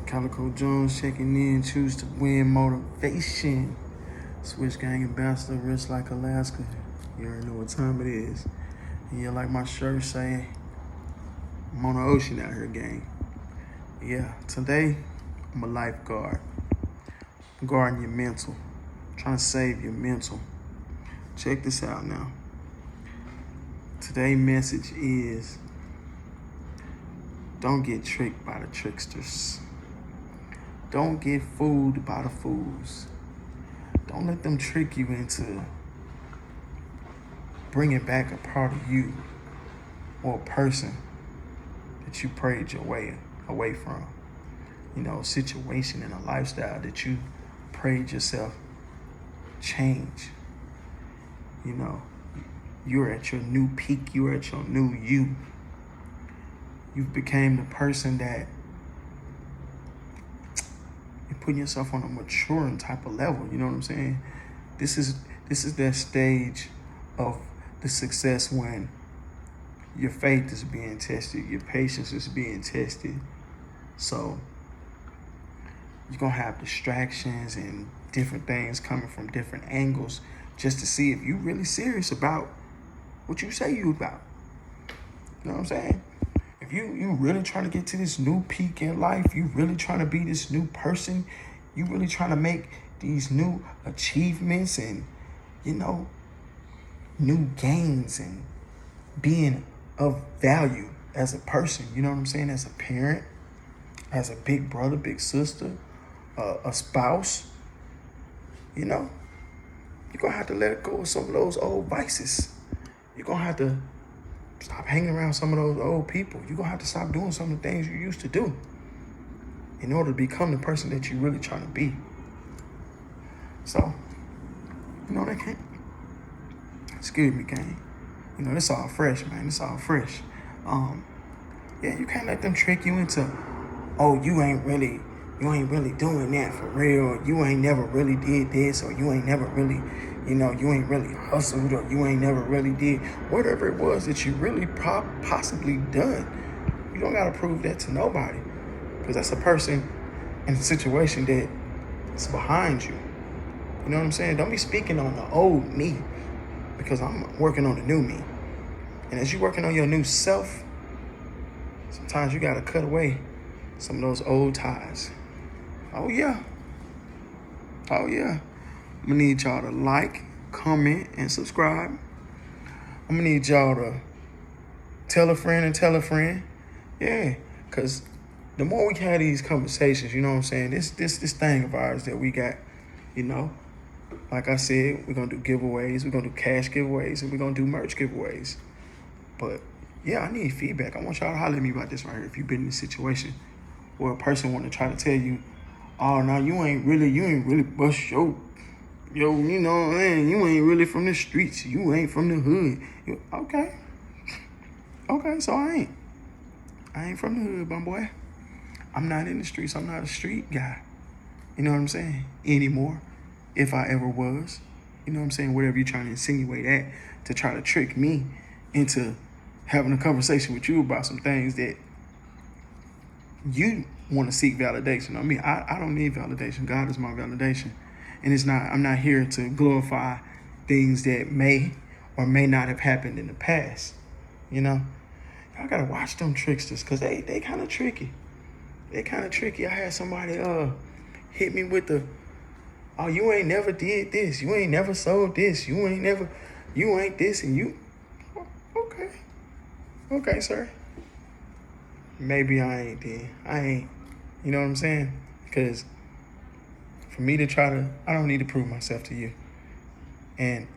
Calico Jones checking in. Choose to win motivation. Switch gang ambassador, rich like Alaska. You already know what time it is. And yeah, like my shirt say, I'm on the ocean out here, gang. Yeah, today I'm a lifeguard. I'm guarding your mental. I'm trying to save your mental. Check this out now. Today's message is don't get tricked by the tricksters. Don't get fooled by the fools. Don't let them trick you into bringing back a part of you or a person that you prayed your way away from. You know, a situation and a lifestyle that you prayed yourself change. You know, you're at your new peak. You're at your new you. You've became the person that you're putting yourself on a maturing type of level. You know what I'm saying? This is that stage of the success when your faith is being tested, your patience is being tested. So you're gonna have distractions and different things coming from different angles just to see if you're really serious about what you say you about. You know what I'm saying? If you really trying to get to this new peak in life, you really trying to be this new person, you really trying to make these new achievements and, you know, new gains and being of value as a person, you know what I'm saying? As a parent, as a big brother, big sister, a spouse, you know, you're going to have to let go of some of those old vices. You're going to have to stop hanging around some of those old people. You're going to have to stop doing some of the things you used to do in order to become the person that you're really trying to be. So, you know, they can't. Excuse me, gang. You know, this all fresh, man. This all fresh. Yeah, you can't let them trick you into, oh, you ain't really doing that for real. You ain't never really did this, or you ain't never really, you ain't really hustled, or you ain't never really did whatever it was that you really possibly done. You don't gotta prove that to nobody, because that's a person in a situation that is behind you. You know what I'm saying? Don't be speaking on the old me, because I'm working on the new me. And as you're working on your new self, sometimes you gotta cut away some of those old ties. Oh yeah. I'm gonna need y'all to like, comment, and subscribe. I'm gonna need y'all to tell a friend and tell a friend. Yeah, because the more we have these conversations, you know what I'm saying, this thing of ours that we got, you know, like I said, we're gonna do giveaways, we're gonna do cash giveaways, and we're gonna do merch giveaways. But yeah, I need feedback. I want y'all to holler at me about this right here. If you've been in this situation where a person want to try to tell you, oh, no, you ain't really bust yo, you know what I'm saying? You ain't really from the streets. You ain't from the hood. Okay, so I ain't from the hood, my boy. I'm not in the streets. I'm not a street guy. You know what I'm saying? Anymore, if I ever was. You know what I'm saying? Whatever you're trying to insinuate at to try to trick me into having a conversation with you about some things that you want to seek validation. I mean, I don't need validation. God is my validation. And I'm not here to glorify things that may or may not have happened in the past. You know? Y'all gotta watch them tricksters, because they kind of tricky. They kind of tricky. I had somebody hit me with the, oh, you ain't never did this. You ain't never sold this. You ain't this, and you. Okay, sir. Maybe I ain't then. I ain't. You know what I'm saying? Because for me to I don't need to prove myself to you. And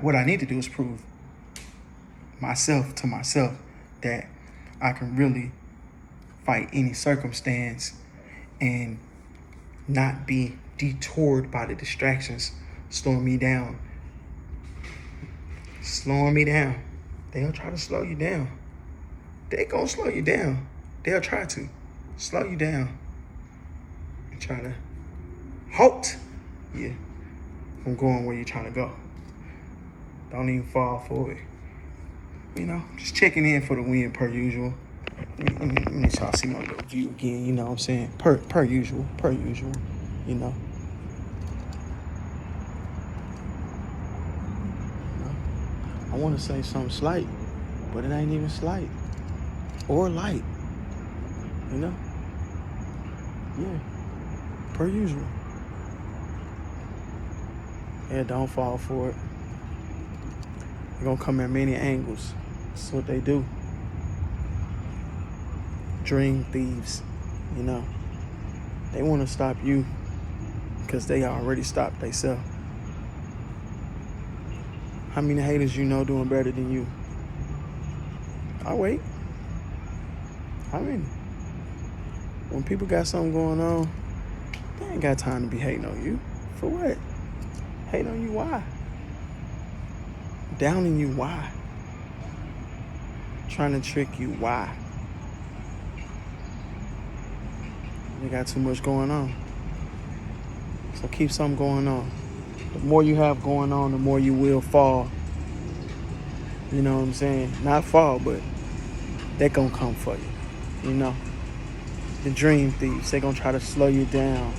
what I need to do is prove myself to myself that I can really fight any circumstance and not be detoured by the distractions slowing me down. They'll try to slow you down. They gonna slow you down. They'll try to slow you down and try to halt you from going where you're trying to go. Don't even fall for it. You know, just checking in for the win per usual. Let me y'all see my little view again. You know what I'm saying? Per usual. You know. I want to say something slight, but it ain't even slight or light. You know? Yeah. Per usual. Yeah, don't fall for it. They're gonna come at many angles. That's what they do. Dream thieves, you know. They want to stop you because they already stopped themselves. How many haters you know doing better than you? I'll wait. How many? When people got something going on, they ain't got time to be hating on you. For what? Hating on you, why? Downing you, why? Trying to trick you, why? You got too much going on. So keep something going on. The more you have going on, the more you will fall. You know what I'm saying? Not fall, but they're gonna come for you. You know? The dream thieves, they're gonna try to slow you down.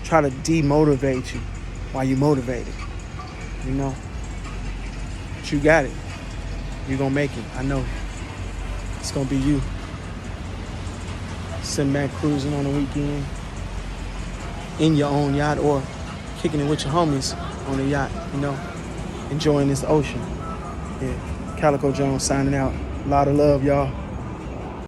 Try to demotivate you while you're motivated. You know? But you got it. You're gonna make it. I know. It's gonna be you. Sitting back cruising on the weekend in your own yacht or kicking it with your homies on the yacht, you know, enjoying this ocean. Yeah, Calico Jones signing out. A lot of love, y'all.